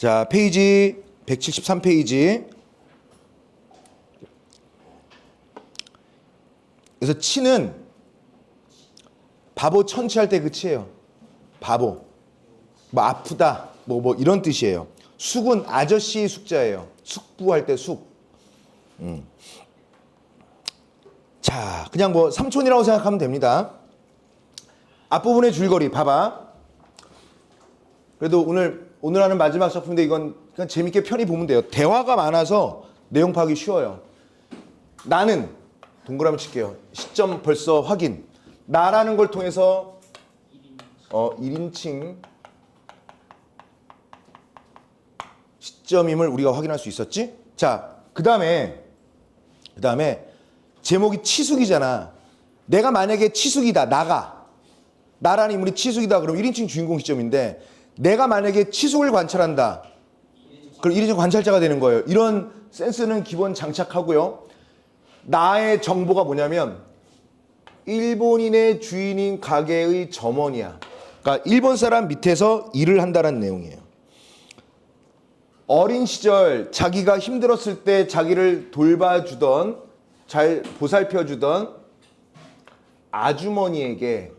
자, 페이지 173페이지. 그래서 치는 바보 천치할 때 그 치예요. 바보. 뭐 아프다. 뭐 이런 뜻이에요. 숙은 아저씨 숙자예요. 숙부할 때 숙. 자, 그냥 뭐 삼촌이라고 생각하면 됩니다. 앞부분의 줄거리 봐봐. 그래도 오늘 하는 마지막 작품인데 이건 그냥 재밌게 편히 보면 돼요. 대화가 많아서 내용 파악이 쉬워요. 나는 동그라미 칠게요. 시점 벌써 확인. 나라는 걸 통해서 1인칭 시점임을 우리가 확인할 수 있었지? 자, 그 다음에 제목이 치숙이잖아. 내가 만약에 치숙이다. 나라는 인물이 치숙이다. 그럼 1인칭 주인공 시점인데 내가 만약에 치숙을 관찰한다. 그럼 1인칭 관찰자가 되는 거예요. 이런 센스는 기본 장착하고요. 나의 정보가 뭐냐면 일본인의 주인인 가게의 점원이야. 그러니까 일본 사람 밑에서 일을 한다는 내용이에요. 어린 시절 자기가 힘들었을 때 자기를 돌봐주던 잘 보살펴주던 아주머니에게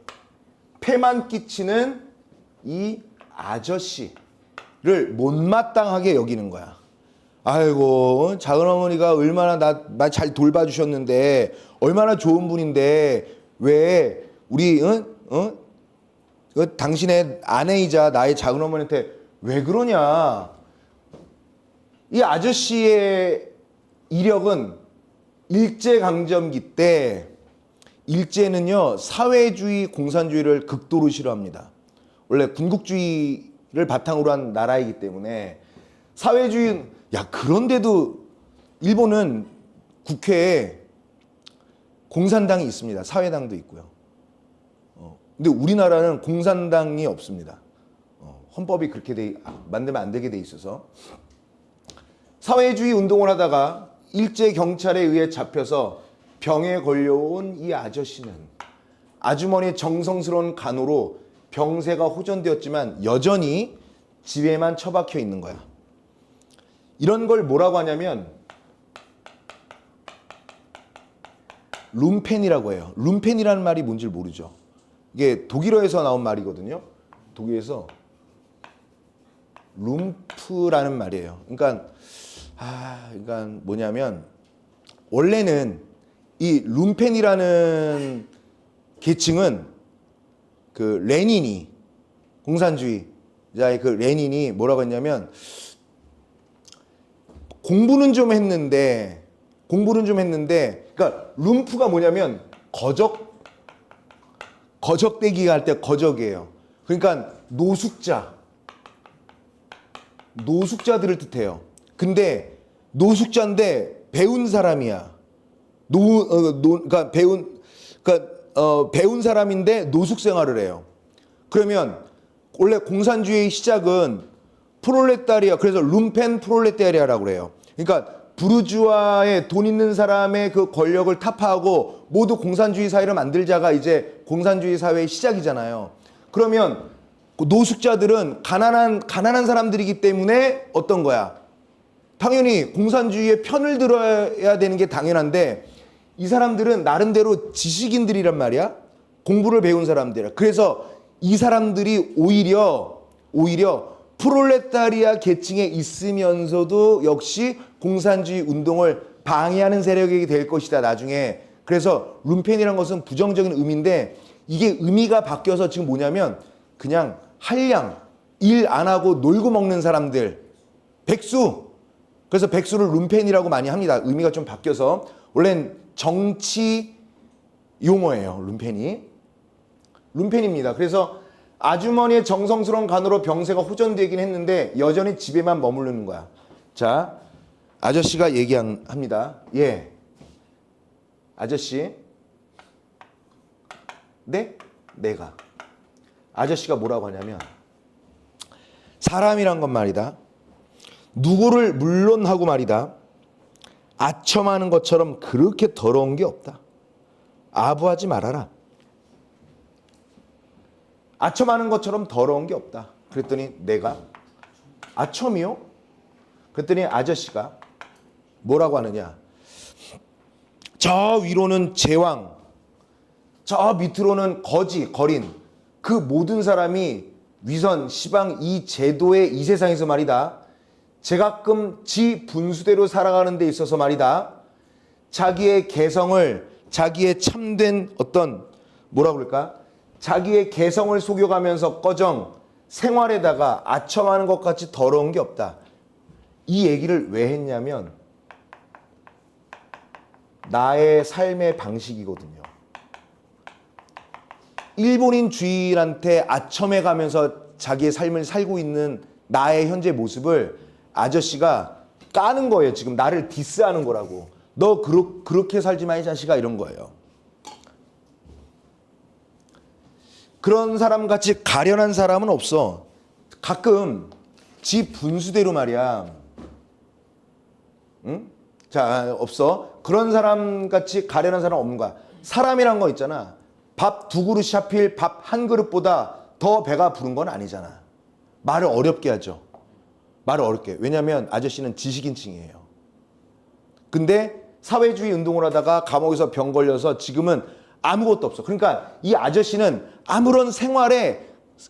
폐만 끼치는 이 아저씨를 못마땅하게 여기는 거야. 아이고, 작은 어머니가 얼마나 나 잘 돌봐주셨는데 얼마나 좋은 분인데 왜 우리 당신의 아내이자 나의 작은 어머니한테 왜 그러냐. 이 아저씨의 이력은 일제강점기 때 일제는요 사회주의 공산주의를 극도로 싫어합니다. 원래 군국주의를 바탕으로 한 나라이기 때문에 사회주의 그런데도 일본은 국회에 공산당이 있습니다. 사회당도 있고요. 근데 우리나라는 공산당이 없습니다. 헌법이 그렇게 만들면 안 되게 돼 있어서 사회주의 운동을 하다가 일제 경찰에 의해 잡혀서 병에 걸려온 이 아저씨는 아주머니의 정성스러운 간호로 병세가 호전되었지만 여전히 집에만 처박혀 있는 거야. 이런 걸 뭐라고 하냐면 룸펜이라고 해요. 룸펜이라는 말이 뭔지 모르죠. 이게 독일어에서 나온 말이거든요. 독일에서 룸프라는 말이에요. 그러니까 뭐냐면 원래는 이 룸펜이라는 계층은 그 레닌이 공산주의자의 그 레닌이 뭐라고 했냐면 공부는 좀 했는데 그러니까 룸프가 뭐냐면 거적대기가 할 때 거적이에요. 그러니까 노숙자들을 뜻해요. 근데 노숙자인데 배운 사람이야. 배운 사람인데 노숙 생활을 해요. 그러면 원래 공산주의의 시작은 프롤레타리아, 그래서 룸펜 프롤레타리아라고 그래요. 그러니까 부르주아의 돈 있는 사람의 그 권력을 타파하고 모두 공산주의 사회를 만들자가 이제 공산주의 사회의 시작이잖아요. 그러면 노숙자들은 가난한 사람들이기 때문에 어떤 거야? 당연히 공산주의의 편을 들어야 되는 게 당연한데 이 사람들은 나름대로 지식인들이란 말이야. 공부를 배운 사람들이야. 그래서 이 사람들이 오히려 프롤레타리아 계층에 있으면서도 역시 공산주의 운동을 방해하는 세력이 될 것이다 나중에. 그래서 룸펜이라는 것은 부정적인 의미인데 이게 의미가 바뀌어서 지금 뭐냐면 그냥 한량, 일 안 하고 놀고 먹는 사람들, 백수. 그래서 백수를 룸펜이라고 많이 합니다. 의미가 좀 바뀌어서. 원래는 정치 용어예요. 룸펜입니다. 그래서 아주머니의 정성스러운 간호로 병세가 호전되긴 했는데 여전히 집에만 머무르는 거야. 자, 아저씨가 얘기합니다. 예. 아저씨. 네? 내가. 아저씨가 뭐라고 하냐면 사람이란 건 말이다. 누구를 물론하고 말이다. 아첨하는 것처럼 그렇게 더러운 게 없다. 아부하지 말아라. 아첨하는 것처럼 더러운 게 없다. 그랬더니 내가 아첨이요? 그랬더니 아저씨가 뭐라고 하느냐. 저 위로는 제왕, 저 밑으로는 거지, 거린, 그 모든 사람이 위선, 시방 이 제도의 이 세상에서 말이다. 제가끔 지 분수대로 살아가는 데 있어서 말이다. 자기의 개성을, 자기의 참된 어떤 뭐라 그럴까? 자기의 개성을 속여가면서 꺼정 생활에다가 아첨하는 것 같이 더러운 게 없다. 이 얘기를 왜 했냐면 나의 삶의 방식이거든요. 일본인 주인한테 아첨해 가면서 자기의 삶을 살고 있는 나의 현재 모습을 아저씨가 까는 거예요. 지금 나를 디스하는 거라고. 너 그렇게 살지 마, 이 자식아, 이런 거예요. 그런 사람 같이 가련한 사람은 없어. 가끔 지 분수대로 말이야. 응? 자, 없어. 그런 사람 같이 가련한 사람 없는 거야. 사람이란 거 있잖아. 밥 두 그릇이 하필 밥 한 그릇보다 더 배가 부른 건 아니잖아. 말을 어렵게 하죠. 말을 어렵게. 왜냐하면 아저씨는 지식인층이에요. 근데 사회주의 운동을 하다가 감옥에서 병 걸려서 지금은 아무것도 없어. 그러니까 이 아저씨는 아무런 생활에,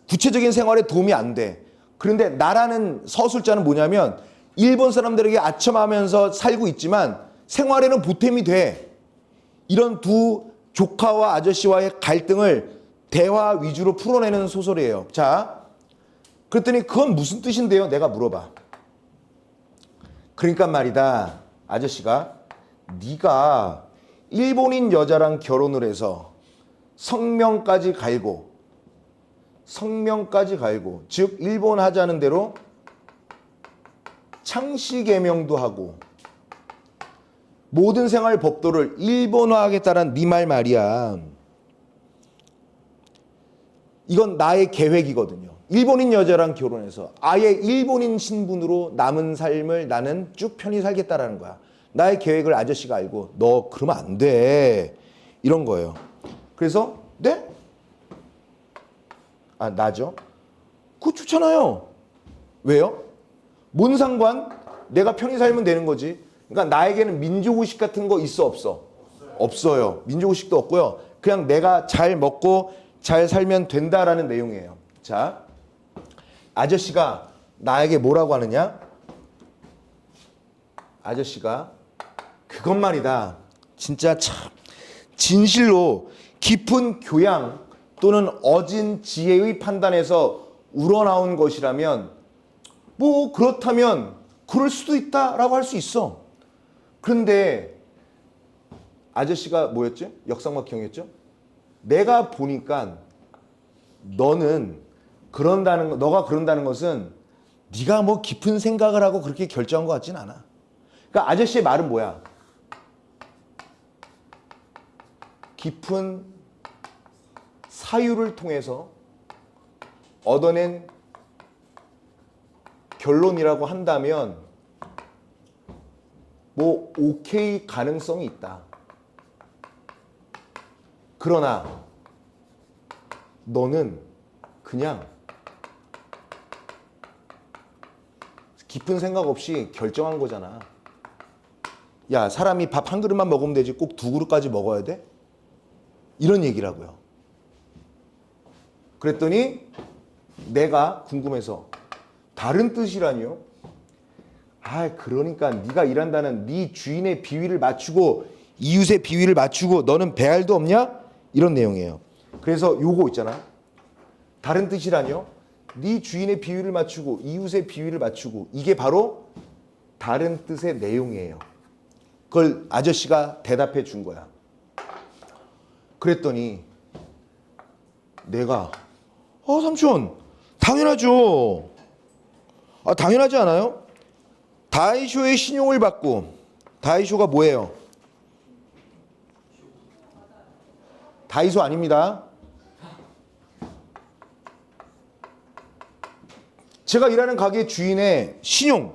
구체적인 생활에 도움이 안 돼. 그런데 나라는 서술자는 뭐냐면 일본 사람들에게 아첨하면서 살고 있지만 생활에는 보탬이 돼. 이런 두 조카와 아저씨와의 갈등을 대화 위주로 풀어내는 소설이에요. 자, 그랬더니 그건 무슨 뜻인데요? 내가 물어봐. 그러니까 말이다. 아저씨가 네가 일본인 여자랑 결혼을 해서 성명까지 갈고 즉 일본 하자는 대로 창씨개명도 하고 모든 생활 법도를 일본화하겠다는 네 말 말이야. 이건 나의 계획이거든요. 일본인 여자랑 결혼해서 아예 일본인 신분으로 남은 삶을 나는 쭉 편히 살겠다라는 거야. 나의 계획을 아저씨가 알고 너 그러면 안 돼. 이런 거예요. 그래서 네? 아, 나죠. 그거 좋잖아요. 왜요? 뭔 상관? 내가 편히 살면 되는 거지. 그러니까 나에게는 민족의식 같은 거 있어 없어? 없어요. 민족의식도 없고요. 그냥 내가 잘 먹고 잘 살면 된다라는 내용이에요. 자, 아저씨가 나에게 뭐라고 하느냐? 아저씨가 그것 말이다. 진짜 참 진실로 깊은 교양 또는 어진 지혜의 판단에서 우러나온 것이라면 뭐 그렇다면 그럴 수도 있다라고 할 수 있어. 그런데 아저씨가 뭐였죠? 역상막형이었죠? 내가 보니까 너는 너가 그런다는 것은 네가 뭐 깊은 생각을 하고 그렇게 결정한 것 같진 않아. 그러니까 아저씨의 말은 뭐야? 깊은 사유를 통해서 얻어낸 결론이라고 한다면 뭐 오케이 가능성이 있다. 그러나 너는 그냥 깊은 생각 없이 결정한 거잖아. 야, 사람이 밥 한 그릇만 먹으면 되지 꼭 두 그릇까지 먹어야 돼? 이런 얘기라고요. 그랬더니 내가 궁금해서 다른 뜻이라니요? 아, 그러니까 네가 일한다는 네 주인의 비위를 맞추고 이웃의 비위를 맞추고 너는 배알도 없냐? 이런 내용이에요. 그래서 요거 있잖아. 다른 뜻이라뇨? 네 주인의 비위를 맞추고 이웃의 비위를 맞추고 이게 바로 다른 뜻의 내용이에요. 그걸 아저씨가 대답해 준 거야. 그랬더니 내가 삼촌 당연하죠. 아, 당연하지 않아요? 다이쇼의 신용을 받고 다이쇼가 뭐예요? 다이소 아닙니다. 제가 일하는 가게 주인의 신용,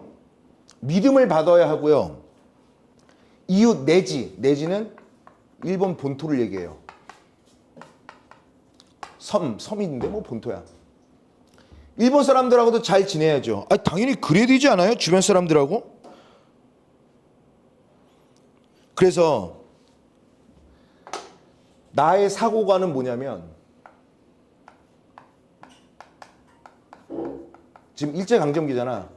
믿음을 받아야 하고요. 이웃 내지는 일본 본토를 얘기해요. 섬이 있는데 뭐 본토야. 일본 사람들하고도 잘 지내야죠. 아, 당연히 그래야 되지 않아요? 주변 사람들하고? 그래서 나의 사고관은 뭐냐면 지금 일제강점기잖아.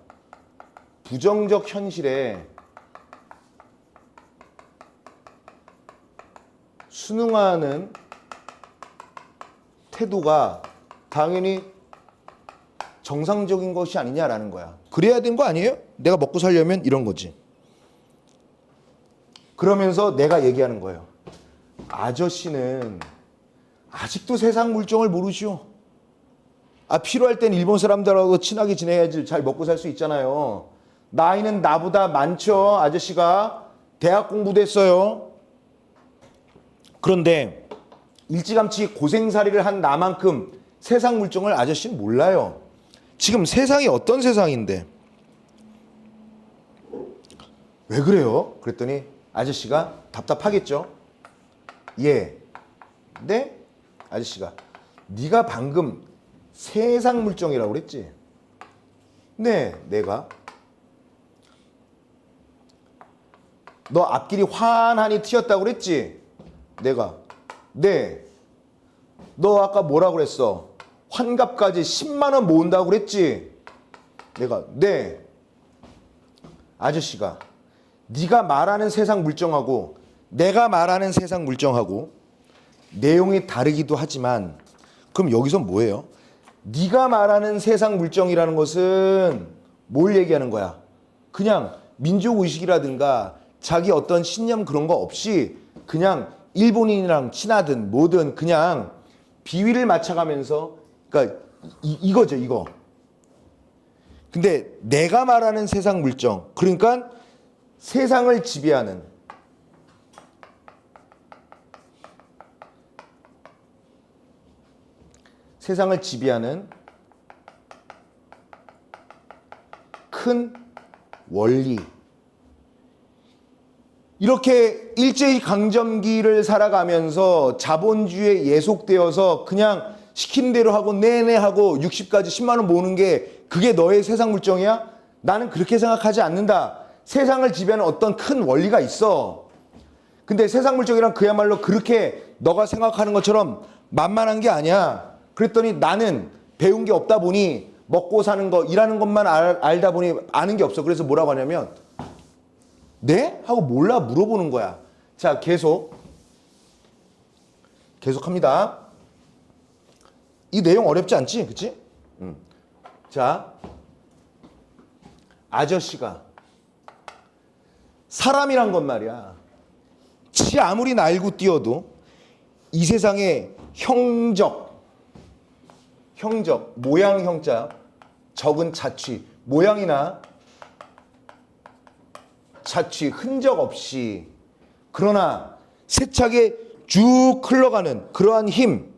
부정적 현실에 순응하는 태도가 당연히 정상적인 것이 아니냐라는 거야. 그래야 되는 거 아니에요? 내가 먹고 살려면 이런 거지. 그러면서 내가 얘기하는 거예요. 아저씨는 아직도 세상 물정을 모르시오. 아, 필요할 땐 일본 사람들하고 친하게 지내야지 잘 먹고 살 수 있잖아요. 나이는 나보다 많죠. 아저씨가 대학 공부도 했어요. 그런데 일찌감치 고생살이를 한 나만큼 세상 물정을 아저씨는 몰라요. 지금 세상이 어떤 세상인데 왜 그래요? 그랬더니 아저씨가 답답하겠죠. 예. 근데 아저씨가 네가 방금 세상 물정이라고 그랬지? 네, 내가. 너 앞길이 환하니 튀었다고 그랬지? 내가. 네. 너 아까 뭐라고 그랬어? 환갑까지 10만 원 모은다고 그랬지? 내가. 네. 아저씨가 네가 말하는 세상 물정하고 내가 말하는 세상 물정하고 내용이 다르기도 하지만 그럼 여기서 뭐예요? 네가 말하는 세상 물정이라는 것은 뭘 얘기하는 거야? 그냥 민족의식이라든가 자기 어떤 신념 그런 거 없이 그냥 일본인이랑 친하든 뭐든 그냥 비위를 맞춰가면서 그러니까 이거죠, 이거. 근데 내가 말하는 세상 물정, 그러니까 세상을 지배하는 큰 원리. 이렇게 일제강점기를 살아가면서 자본주의에 예속되어서 그냥 시킨 대로 하고 내내 하고 60까지 10만 원 모으는 게 그게 너의 세상 물정이야? 나는 그렇게 생각하지 않는다. 세상을 지배하는 어떤 큰 원리가 있어. 근데 세상 물정이란 그야말로 그렇게 너가 생각하는 것처럼 만만한 게 아니야. 그랬더니 나는 배운 게 없다 보니 먹고 사는 거, 일하는 것만 알다 보니 아는 게 없어. 그래서 뭐라고 하냐면 네? 하고 몰라 물어보는 거야. 자, 계속합니다. 이 내용 어렵지 않지? 그치? 자, 아저씨가 사람이란 건 말이야. 지 아무리 날고 뛰어도 이 세상에 형적, 모양 형자, 적은 자취, 모양이나 자취, 흔적 없이 그러나 세차게 쭉 흘러가는 그러한 힘,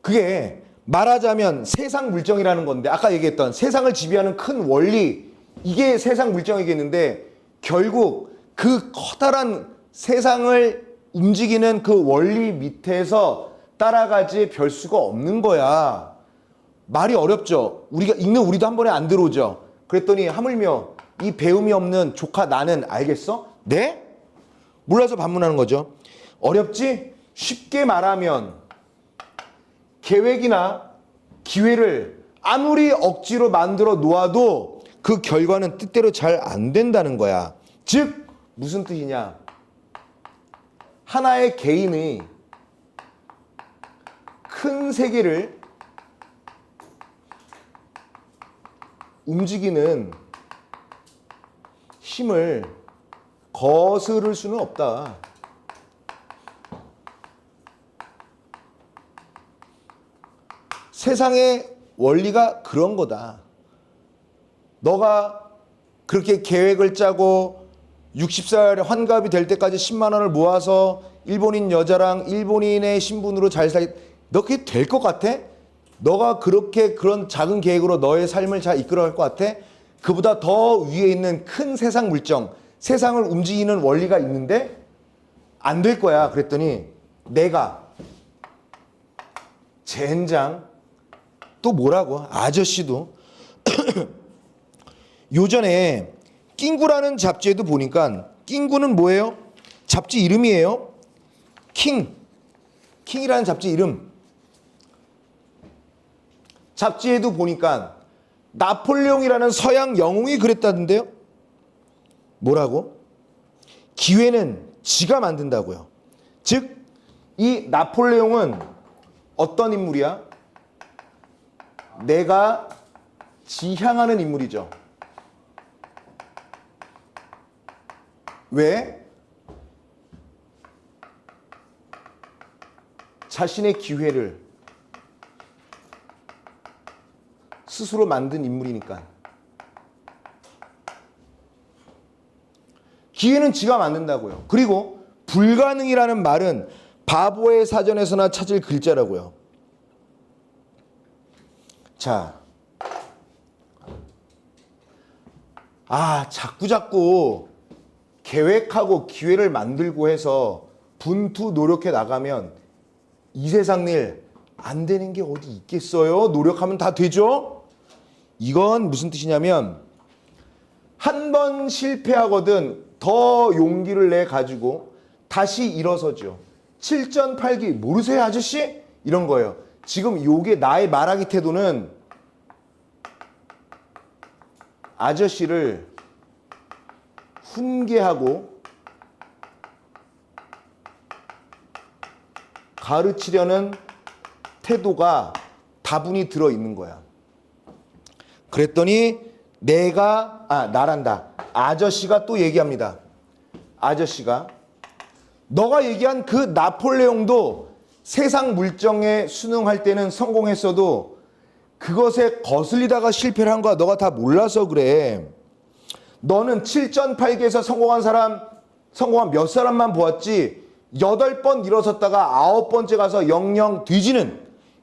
그게 말하자면 세상 물정이라는 건데 아까 얘기했던 세상을 지배하는 큰 원리, 이게 세상 물정이겠는데 결국 그 커다란 세상을 움직이는 그 원리 밑에서 따라가지 별 수가 없는 거야. 말이 어렵죠. 우리가 읽는 우리도 한 번에 안 들어오죠. 그랬더니 하물며 이 배움이 없는 조카 나는 알겠어? 네? 몰라서 반문하는 거죠. 어렵지? 쉽게 말하면 계획이나 기회를 아무리 억지로 만들어 놓아도 그 결과는 뜻대로 잘 안 된다는 거야. 즉 무슨 뜻이냐? 하나의 개인이 큰 세계를 움직이는 힘을 거스를 수는 없다. 세상의 원리가 그런 거다. 너가 그렇게 계획을 짜고 60살 환갑이 될 때까지 10만 원을 모아서 일본인 여자랑 일본인의 신분으로 잘 너 그게 될 것 같아? 너가 그렇게 그런 작은 계획으로 너의 삶을 잘 이끌어갈 것 같아? 그보다 더 위에 있는 큰 세상 물정, 세상을 움직이는 원리가 있는데 안 될 거야. 그랬더니 내가 젠장 또 뭐라고? 아저씨도 요전에 낑구라는 잡지에도 보니까 낑구는 뭐예요? 잡지 이름이에요. 킹이라는 잡지 이름. 잡지에도 보니까 나폴레옹이라는 서양 영웅이 그랬다던데요. 뭐라고? 기회는 지가 만든다고요. 즉, 이 나폴레옹은 어떤 인물이야? 내가 지향하는 인물이죠. 왜? 자신의 기회를 스스로 만든 인물이니까. 기회는 지가 만든다고요. 그리고 불가능이라는 말은 바보의 사전에서나 찾을 글자라고요. 자, 자꾸 계획하고 기회를 만들고 해서 분투 노력해 나가면 이 세상 일 안 되는 게 어디 있겠어요? 노력하면 다 되죠? 이건 무슨 뜻이냐면 한 번 실패하거든 더 용기를 내 가지고 다시 일어서죠. 7전 8기 모르세요 아저씨? 이런 거예요. 지금 요게 나의 말하기 태도는 아저씨를 훈계하고 가르치려는 태도가 다분히 들어있는 거야. 그랬더니 나란다. 아저씨가 또 얘기합니다. 아저씨가 너가 얘기한 그 나폴레옹도 세상 물정에 순응할 때는 성공했어도 그것에 거슬리다가 실패를 한 거야. 너가 다 몰라서 그래. 너는 7전 8기에서 성공한 몇 사람만 보았지 8번 일어섰다가 9번째 가서 영영 뒤지는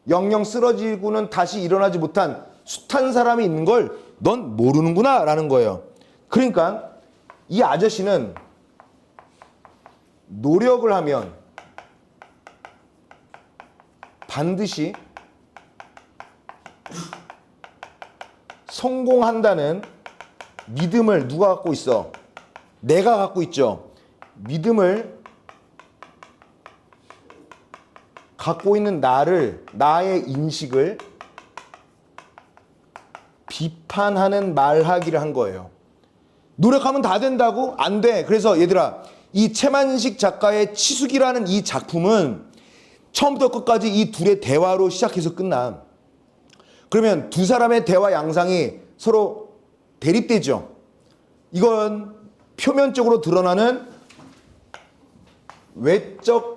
영영 쓰러지고는 다시 일어나지 못한 숱한 사람이 있는 걸 넌 모르는구나 라는 거예요. 그러니까 이 아저씨는 노력을 하면 반드시 성공한다는 믿음을 누가 갖고 있어? 내가 갖고 있죠. 믿음을 갖고 있는 나의 인식을 비판하는 말하기를 한 거예요. 노력하면 다 된다고? 안 돼. 그래서 얘들아, 이 최만식 작가의 치숙이라는 이 작품은 처음부터 끝까지 이 둘의 대화로 시작해서 끝나. 그러면 두 사람의 대화 양상이 서로 대립되죠. 이건 표면적으로 드러나는 외적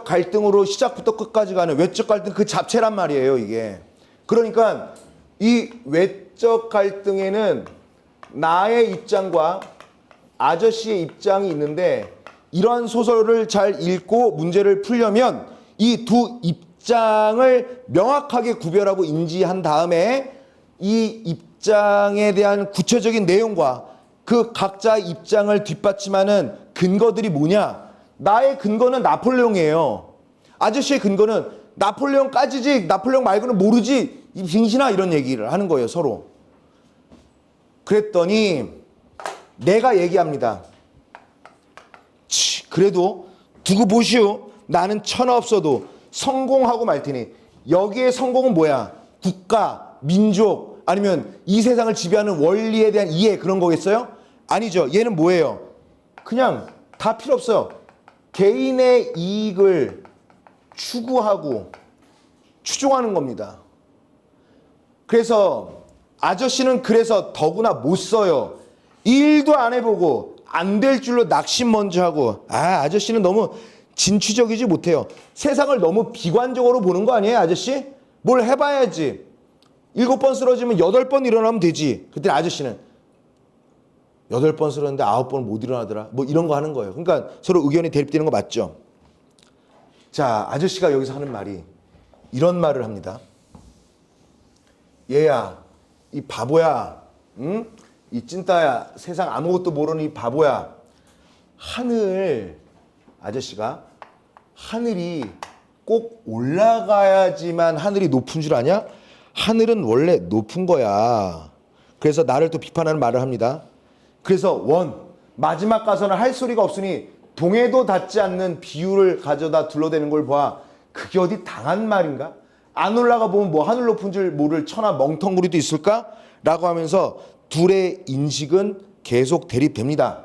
갈등으로 시작부터 끝까지 가는 외적 갈등 그 자체란 말이에요, 이게. 그러니까 이 외적 갈등에는 나의 입장과 아저씨의 입장이 있는데 이러한 소설을 잘 읽고 문제를 풀려면 이 두 입장을 명확하게 구별하고 인지한 다음에 이 입장에 대한 구체적인 내용과 그 각자의 입장을 뒷받침하는 근거들이 뭐냐? 나의 근거는 나폴레옹이에요. 아저씨의 근거는 나폴레옹까지지 나폴레옹 말고는 모르지 이 빙신아 이런 얘기를 하는 거예요 서로. 그랬더니 내가 얘기합니다. 그래도 두고 보시오. 나는 천하 없어도 성공하고 말 테니. 여기에 성공은 뭐야? 국가, 민족 아니면 이 세상을 지배하는 원리에 대한 이해 그런 거겠어요? 아니죠. 얘는 뭐예요? 그냥 다 필요 없어요. 개인의 이익을 추구하고 추종하는 겁니다. 그래서 아저씨는 그래서 더구나 못 써요. 일도 안 해보고 안 될 줄로 낙심 먼저 하고 아저씨는 너무 진취적이지 못해요. 세상을 너무 비관적으로 보는 거 아니에요 아저씨? 뭘 해봐야지. 7번 쓰러지면 8번 일어나면 되지. 그때 아저씨는 8번 쓰러졌는데 9번 못 일어나더라. 뭐 이런 거 하는 거예요. 그러니까 서로 의견이 대립되는 거 맞죠? 자, 아저씨가 여기서 하는 말이 이런 말을 합니다. 얘야, 이 바보야, 응? 이 찐따야, 세상 아무것도 모르는 이 바보야. 아저씨가 하늘이 꼭 올라가야지만 하늘이 높은 줄 아냐? 하늘은 원래 높은 거야. 그래서 나를 또 비판하는 말을 합니다. 그래서 마지막 가서는 할 소리가 없으니 동해도 닿지 않는 비유를 가져다 둘러대는 걸 봐. 그게 어디 당한 말인가? 안 올라가 보면 뭐 하늘 높은 줄 모를 천하 멍텅구리도 있을까? 라고 하면서 둘의 인식은 계속 대립됩니다.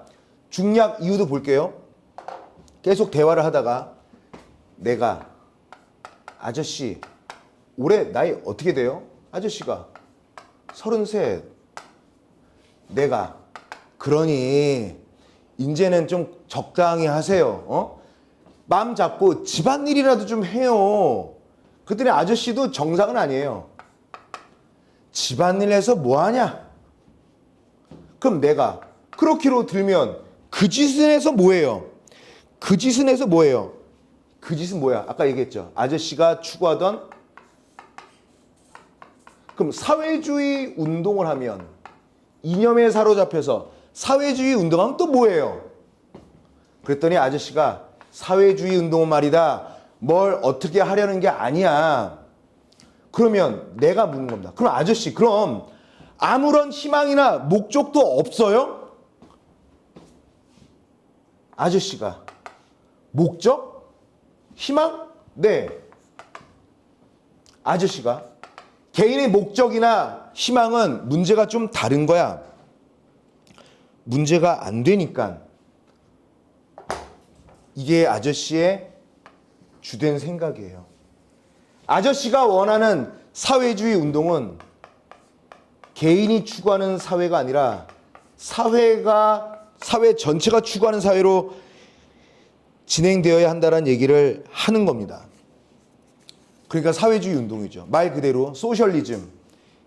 중략 이유도 볼게요. 계속 대화를 하다가 내가 아저씨 올해 나이 어떻게 돼요? 아저씨가 33. 내가 그러니 이제는 좀 적당히 하세요. 마음 잡고 집안일이라도 좀 해요. 그랬더니 아저씨도 정상은 아니에요. 집안일 해서 뭐하냐? 그럼 내가 그렇게로 들면 그 짓은 해서 뭐예요? 그 짓은 해서 뭐예요? 그 짓은 뭐야? 아까 얘기했죠. 아저씨가 추구하던 그럼 사회주의 운동을 하면 이념에 사로잡혀서 사회주의 운동하면 또 뭐예요? 그랬더니 아저씨가 사회주의 운동은 말이다. 뭘 어떻게 하려는 게 아니야. 그러면 내가 묻는 겁니다. 그럼 아저씨 그럼 아무런 희망이나 목적도 없어요? 아저씨가 목적? 희망? 네. 아저씨가 개인의 목적이나 희망은 문제가 좀 다른 거야. 문제가 안 되니까 이게 아저씨의 주된 생각이에요. 아저씨가 원하는 사회주의 운동은 개인이 추구하는 사회가 아니라 사회 전체가 추구하는 사회로 진행되어야 한다는 얘기를 하는 겁니다. 그러니까 사회주의 운동이죠. 말 그대로 소셜리즘.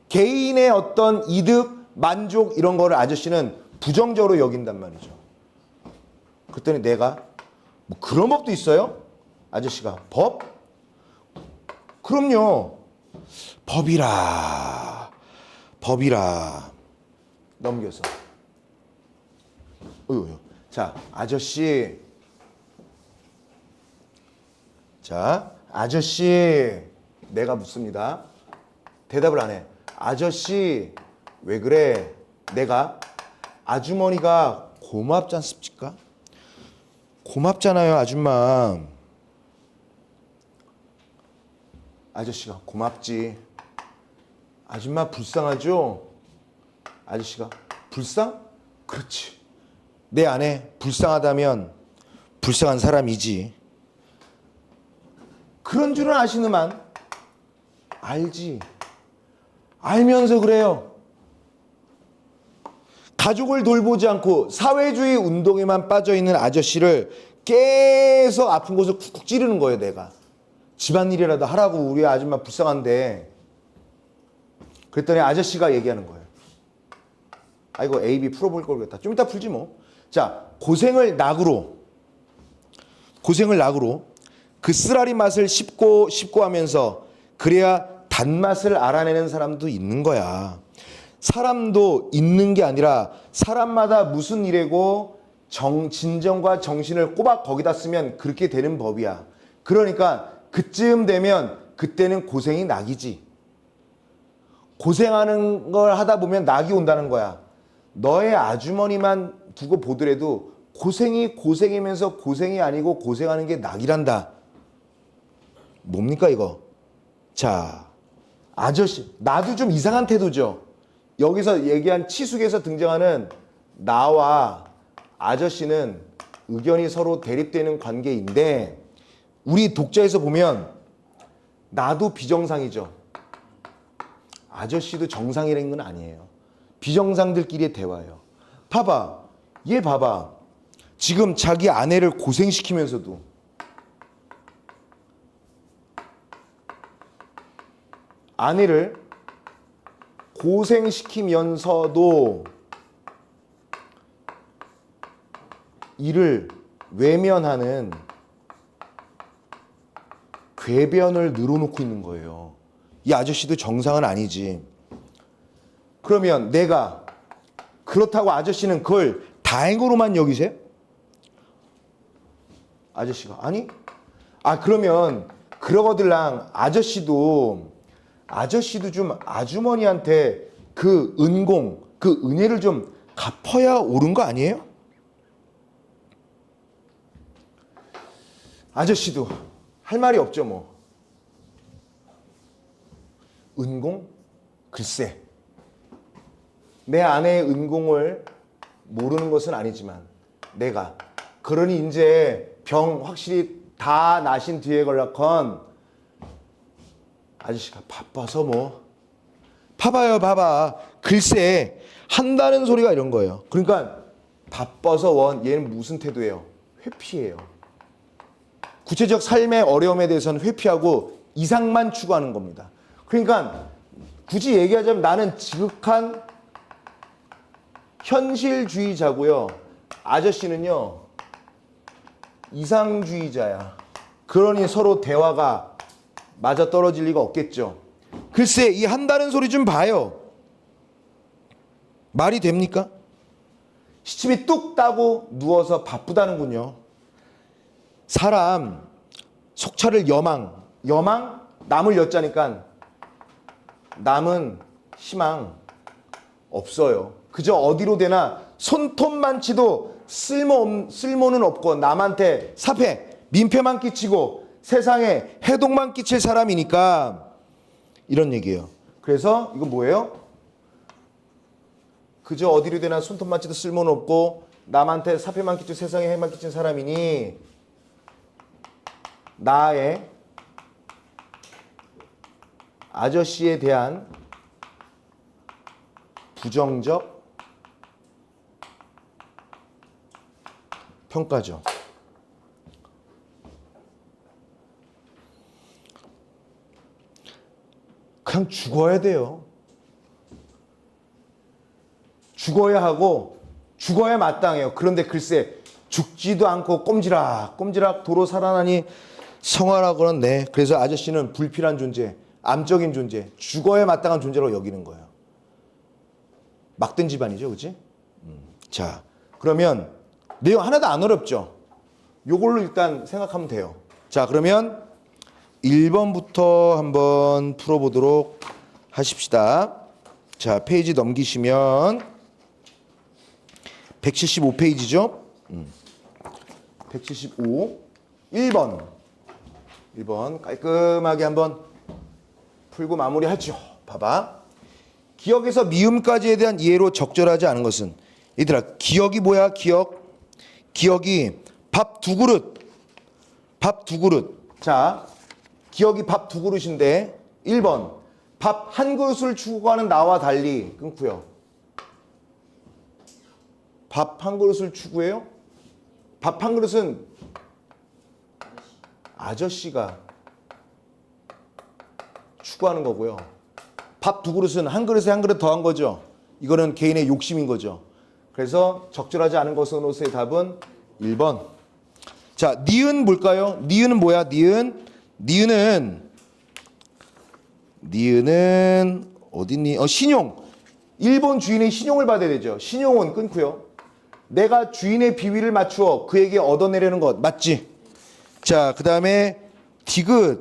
개인의 어떤 이득, 만족 이런 거를 아저씨는 부정적으로 여긴단 말이죠. 그랬더니 내가 뭐 그런 법도 있어요? 아저씨가 법? 그럼요. 법이라 넘겨서 자 아저씨 내가 묻습니다. 대답을 안 해. 아저씨 왜 그래? 내가 아주머니가 고맙지 않습니까? 고맙잖아요 아줌마. 아저씨가 고맙지. 아줌마 불쌍하죠? 아저씨가 불쌍? 그렇지. 내 안에 불쌍하다면 불쌍한 사람이지. 그런 줄은 아시는만 알지. 알면서 그래요. 가족을 돌보지 않고 사회주의 운동에만 빠져있는 아저씨를 계속 아픈 곳을 쿡쿡 찌르는 거예요. 내가 집안일이라도 하라고. 우리 아줌마 불쌍한데. 그랬더니 아저씨가 얘기하는 거예요. 아이고 A, B 풀어볼 걸 그랬다. 좀 이따 풀지 뭐. 자, 고생을 낙으로 그 쓰라리 맛을 씹고 하면서 그래야 단맛을 알아내는 사람도 있는 거야. 사람도 있는 게 아니라 사람마다 무슨 일이고 진정과 정신을 꼬박 거기다 쓰면 그렇게 되는 법이야. 그러니까 그쯤 되면 그때는 고생이 낙이지. 고생하는 걸 하다 보면 낙이 온다는 거야. 너의 아주머니만 두고 보더라도 고생이 고생이면서 고생이 아니고 고생하는 게 낙이란다. 뭡니까 이거? 자, 아저씨 나도 좀 이상한 태도죠. 여기서 얘기한 치숙에서 등장하는 나와 아저씨는 의견이 서로 대립되는 관계인데 우리 독자에서 보면 나도 비정상이죠. 아저씨도 정상이라는 건 아니에요. 비정상들끼리의 대화예요. 얘 봐봐. 지금 자기 아내를 고생시키면서도 아내를 고생시키면서도 이를 외면하는 궤변을 늘어놓고 있는 거예요. 이 아저씨도 정상은 아니지. 그러면 내가 그렇다고 아저씨는 그걸 다행으로만 여기세요? 아저씨가 아니? 그러면 그러거들랑 아저씨도 좀 아주머니한테 그 은공, 그 은혜를 좀 갚아야 옳은 거 아니에요? 아저씨도 할 말이 없죠 뭐. 은공? 글쎄, 내 아내의 은공을 모르는 것은 아니지만 내가 그러니 이제 병 확실히 다 나신 뒤에 걸라컨 아저씨가 바빠서 뭐 봐봐 글쎄 한다는 소리가 이런 거예요. 그러니까 바빠서 원 얘는 무슨 태도예요? 회피해요. 구체적 삶의 어려움에 대해서는 회피하고 이상만 추구하는 겁니다. 그러니까 굳이 얘기하자면 나는 지극한 현실주의자고요. 아저씨는요 이상주의자야. 그러니 서로 대화가 맞아떨어질 리가 없겠죠. 글쎄 이 한다는 소리 좀 봐요. 말이 됩니까? 시침이 뚝 따고 누워서 바쁘다는군요. 사람 속차를 여망 남을 엿자니까 남은 희망 없어요. 그저 어디로 되나 손톱만 치도 쓸모는 없고 남한테 사패 민폐만 끼치고 세상에 해독만 끼칠 사람이니까 이런 얘기예요. 그래서 이건 뭐예요? 그저 어디로 되나 손톱만 치도 쓸모는 없고 남한테 사패만 끼치고 세상에 해만 끼친 사람이니 나의 아저씨에 대한 부정적 평가죠. 그냥 죽어야 돼요. 죽어야 하고 죽어야 마땅해요. 그런데 글쎄 죽지도 않고 꼼지락 도로 살아나니 성화라고는 네. 그래서 아저씨는 불필요한 존재, 암적인 존재, 죽어야 마땅한 존재로 여기는 거예요. 막된 집안이죠, 그렇지? 자, 그러면 내용 하나도 안 어렵죠? 요걸로 일단 생각하면 돼요. 자, 그러면 1번부터 한번 풀어보도록 하십시다. 자, 페이지 넘기시면 175페이지죠? 175 1번 깔끔하게 한번 풀고 마무리하죠. 봐봐. 기억에서 미음까지에 대한 이해로 적절하지 않은 것은 얘들아 기억이 뭐야? 기억이 밥 두 그릇. 자, 기억이 밥 두 그릇인데 1번 밥 한 그릇을 추구하는 나와 달리 끊고요. 밥 한 그릇을 추구해요? 밥 한 그릇은 아저씨가 추구하는 거고요. 밥 두 그릇은 한 그릇에 한 그릇 더한 거죠. 이거는 개인의 욕심인 거죠. 그래서 적절하지 않은 것으로서의 답은 1번. 자, 니은 뭘까요? 니은은 뭐야? 니은은 어딨니? 신용. 일본 주인의 신용을 받아야 되죠. 신용은 끊고요. 내가 주인의 비위를 맞추어 그에게 얻어내려는 것 맞지? 자, 그 다음에 디귿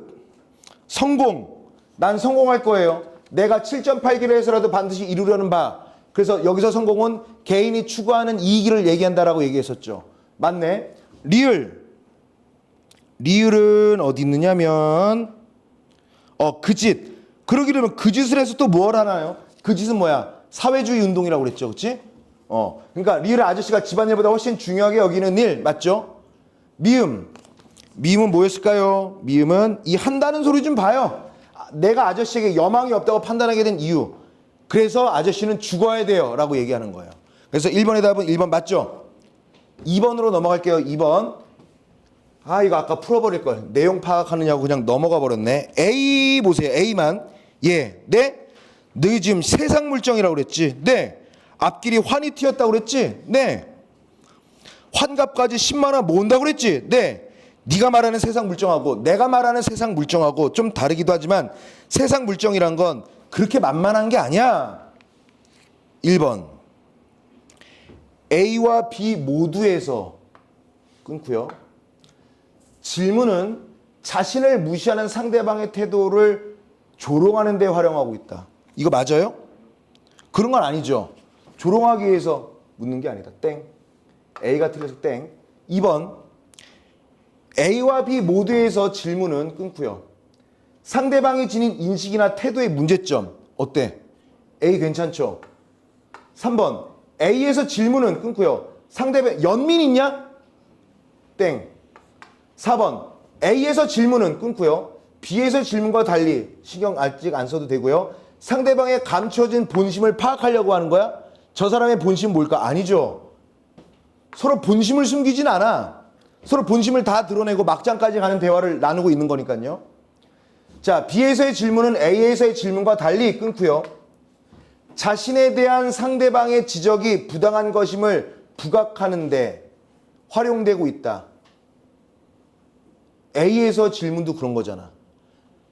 성공. 난 성공할 거예요. 내가 7.8기를 해서라도 반드시 이루려는 바. 그래서 여기서 성공은 개인이 추구하는 이익을 얘기한다라고 얘기했었죠. 맞네. 리을은 어디 있느냐면 그 짓. 그러기려면 그 짓을 해서 또 뭘 하나요? 그 짓은 뭐야? 사회주의 운동이라고 그랬죠. 그렇지? 그러니까 리을 아저씨가 집안일보다 훨씬 중요하게 여기는 일 맞죠? 미음은 뭐였을까요? 미음은 이 한다는 소리 좀 봐요. 내가 아저씨에게 여망이 없다고 판단하게 된 이유. 그래서 아저씨는 죽어야 돼요 라고 얘기하는 거예요. 그래서 1번의 답은 1번 맞죠? 2번으로 넘어갈게요. 2번. 이거 아까 풀어버릴 걸. 내용 파악하느냐고 그냥 넘어가 버렸네. A 보세요. A만. 네? 너희 지금 세상 물정이라고 그랬지? 네. 앞길이 환히 튀었다고 그랬지? 네. 환갑까지 10만 원 모은다고 그랬지? 네. 네가 말하는 세상 물정하고 내가 말하는 세상 물정하고 좀 다르기도 하지만 세상 물정이란 건 그렇게 만만한 게 아니야. 1번. A와 B 모두에서 끊고요. 질문은 자신을 무시하는 상대방의 태도를 조롱하는 데 활용하고 있다. 이거 맞아요? 그런 건 아니죠. 조롱하기 위해서 묻는 게 아니다. 땡. A가 틀려서 땡. 2번. A와 B 모두에서 질문은 끊고요. 상대방이 지닌 인식이나 태도의 문제점. 어때? A 괜찮죠? 3번. A에서 질문은 끊고요. 상대방 연민 있냐? 땡. 4번. A에서 질문은 끊고요. B에서 질문과 달리 신경 아직 안 써도 되고요. 상대방의 감춰진 본심을 파악하려고 하는 거야? 저 사람의 본심은 뭘까? 아니죠. 서로 본심을 숨기진 않아. 서로 본심을 다 드러내고 막장까지 가는 대화를 나누고 있는 거니까요. 자, B에서의 질문은 A에서의 질문과 달리 끊고요. 자신에 대한 상대방의 지적이 부당한 것임을 부각하는데 활용되고 있다. A에서 질문도 그런 거잖아.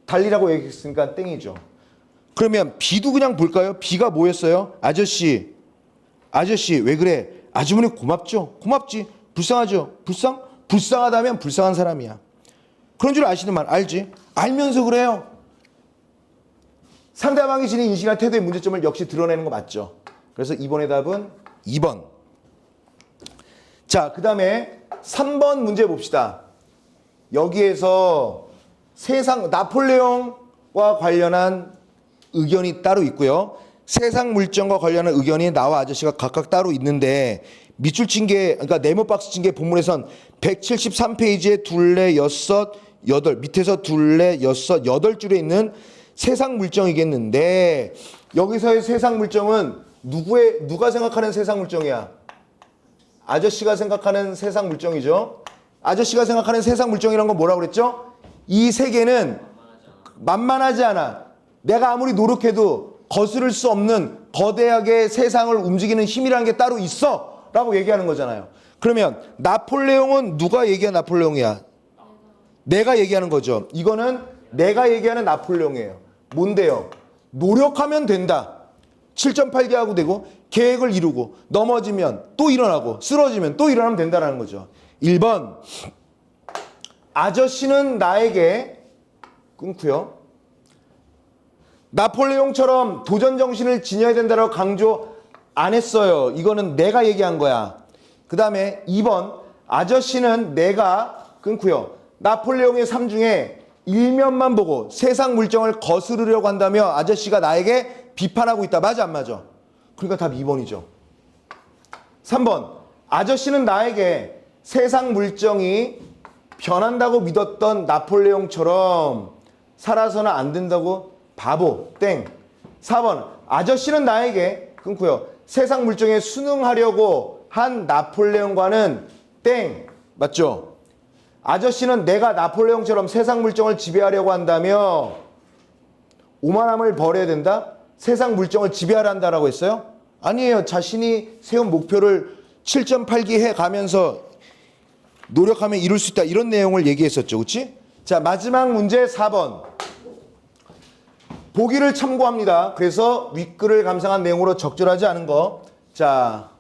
달리라고 얘기했으니까 땡이죠. 그러면 B도 그냥 볼까요? B가 뭐였어요? 아저씨 왜 그래? 아주머니 고맙죠? 고맙지. 불쌍하죠? 불쌍하다면 불쌍한 사람이야. 그런 줄 아시는 말 알지? 알면서 그래요. 상대방이 지닌 인식이나 태도의 문제점을 역시 드러내는 거 맞죠? 그래서 이번의 답은 2번. 자, 그 다음에 3번 문제 봅시다. 여기에서 나폴레옹과 관련한 의견이 따로 있고요. 세상 물정과 관련한 의견이 나와 아저씨가 각각 따로 있는데 밑줄 친 게, 그러니까 네모 박스 친 게 본문에선 173페이지에 둘레, 여섯, 여덟, 밑에서 둘레, 여섯, 여덟 줄에 있는 세상 물정이겠는데 여기서의 세상 물정은 누가 생각하는 세상 물정이야? 아저씨가 생각하는 세상 물정이죠. 아저씨가 생각하는 세상 물정이란 건 뭐라고 그랬죠? 이 세계는 만만하지 않아. 내가 아무리 노력해도 거스를 수 없는 거대하게 세상을 움직이는 힘이라는 게 따로 있어 라고 얘기하는 거잖아요. 그러면 나폴레옹은 누가 얘기한 나폴레옹이야? 내가 얘기하는 거죠. 이거는 내가 얘기하는 나폴레옹이에요. 뭔데요? 노력하면 된다. 7.8개 하고 되고 계획을 이루고 넘어지면 또 일어나고 쓰러지면 또 일어나면 된다는 거죠. 1번. 아저씨는 나에게 끊고요. 나폴레옹처럼 도전 정신을 지녀야 된다고 강조 안 했어요. 이거는 내가 얘기한 거야. 그 다음에 2번. 아저씨는 내가 끊고요. 나폴레옹의 삶 중에 일면만 보고 세상 물정을 거스르려고 한다며 아저씨가 나에게 비판하고 있다. 맞아 안 맞아? 그러니까 답 2번이죠. 3번. 아저씨는 나에게 세상 물정이 변한다고 믿었던 나폴레옹처럼 살아서는 안 된다고 바보 땡. 4번. 아저씨는 나에게 끊고요. 세상 물정에 순응하려고 한 나폴레옹과는 땡. 맞죠? 아저씨는 내가 나폴레옹처럼 세상 물정을 지배하려고 한다며 오만함을 버려야 된다? 세상 물정을 지배하려 한다라고 했어요? 아니에요. 자신이 세운 목표를 7.8기 해가면서 노력하면 이룰 수 있다. 이런 내용을 얘기했었죠. 그렇지? 자, 마지막 문제 4번. 보기를 참고합니다. 그래서 윗글을 감상한 내용으로 적절하지 않은 거. 자,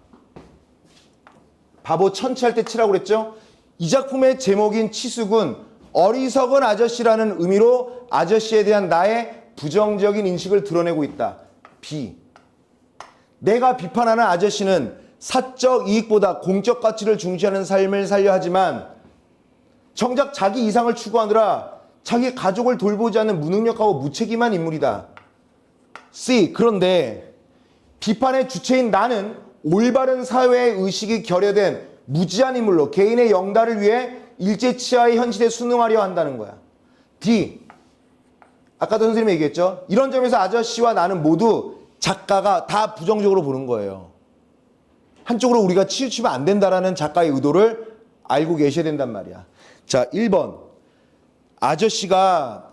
바보 천치할 때 치라고 그랬죠? 이 작품의 제목인 치숙은 어리석은 아저씨라는 의미로 아저씨에 대한 나의 부정적인 인식을 드러내고 있다. B. 내가 비판하는 아저씨는 사적 이익보다 공적 가치를 중시하는 삶을 살려 하지만 정작 자기 이상을 추구하느라 자기 가족을 돌보지 않는 무능력하고 무책임한 인물이다. C. 그런데 비판의 주체인 나는 올바른 사회의 의식이 결여된 무지한 인물로 개인의 영달을 위해 일제치하의 현실에 순응하려 한다는 거야. D. 아까도 선생님이 얘기했죠. 이런 점에서 아저씨와 나는 모두 작가가 다 부정적으로 보는 거예요. 한쪽으로 우리가 치우치면 안 된다라는 작가의 의도를 알고 계셔야 된단 말이야. 자, 1번. 아저씨가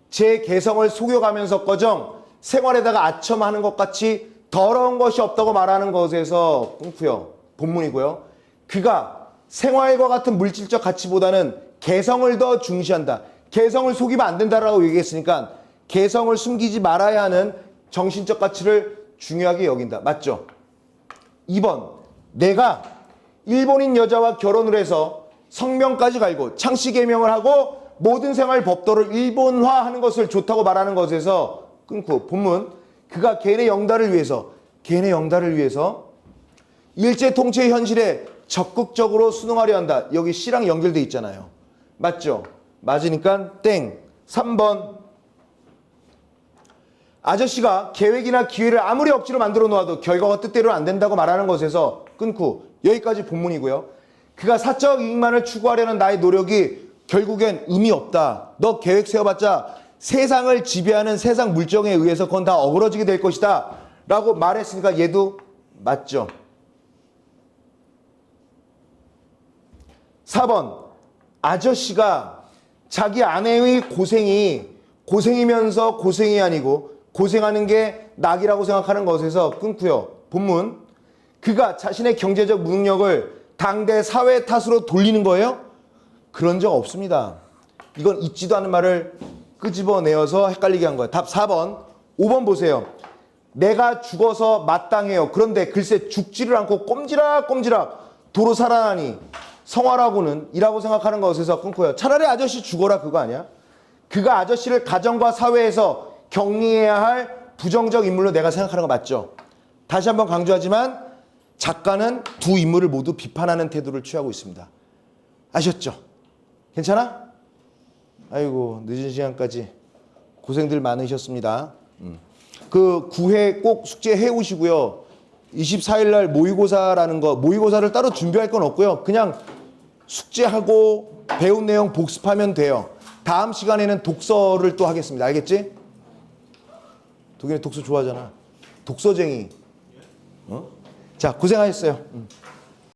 제 개성을 속여가면서 꺼정 생활에다가 아첨하는 것 같이 더러운 것이 없다고 말하는 것에서 끊고요. 본문이고요. 그가 생활과 같은 물질적 가치보다는 개성을 더 중시한다. 개성을 속이면 안 된다라고 얘기했으니까 개성을 숨기지 말아야 하는 정신적 가치를 중요하게 여긴다. 맞죠? 2번. 내가 일본인 여자와 결혼을 해서 성명까지 갈고 창씨 계명을 하고 모든 생활 법도를 일본화하는 것을 좋다고 말하는 것에서 끊고 본문 그가 개인의 영달을 위해서 일제 통치의 현실에 적극적으로 순응하려 한다. 여기 C랑 연결돼 있잖아요. 맞죠? 맞으니까 땡. 3번 아저씨가 계획이나 기회를 아무리 억지로 만들어 놓아도 결과가 뜻대로 안 된다고 말하는 것에서 끊고 여기까지 본문이고요. 그가 사적 이익만을 추구하려는 나의 노력이 결국엔 의미 없다. 너 계획 세워봤자 세상을 지배하는 세상 물정에 의해서 그건 다 어그러지게 될 것이다. 라고 말했으니까 얘도 맞죠. 4번 아저씨가 자기 아내의 고생이면서 고생이 아니고 고생하는 게 낙이라고 생각하는 것에서 끊고요. 본문 그가 자신의 경제적 무능력을 당대 사회 탓으로 돌리는 거예요? 그런 적 없습니다. 이건 있지도 않은 말을 끄집어내어서 헷갈리게 한 거예요. 답 4번. 5번 보세요. 내가 죽어서 마땅해요. 그런데 글쎄 죽지를 않고 꼼지락꼼지락 도로 살아나니 성화라고는 이라고 생각하는 것에서 끊고요. 차라리 아저씨 죽어라 그거 아니야? 그가 아저씨를 가정과 사회에서 격리해야 할 부정적 인물로 내가 생각하는 거 맞죠? 다시 한번 강조하지만 작가는 두 인물을 모두 비판하는 태도를 취하고 있습니다. 아셨죠? 괜찮아? 아이고 늦은 시간까지 고생들 많으셨습니다. 그 9회 꼭 숙제해 오시고요. 24일 날 모의고사라는 거 모의고사를 따로 준비할 건 없고요. 그냥 숙제하고 배운 내용 복습하면 돼요. 다음 시간에는 독서를 또 하겠습니다. 알겠지? 독일이 독서 좋아하잖아. 독서쟁이. 자, 고생하셨어요.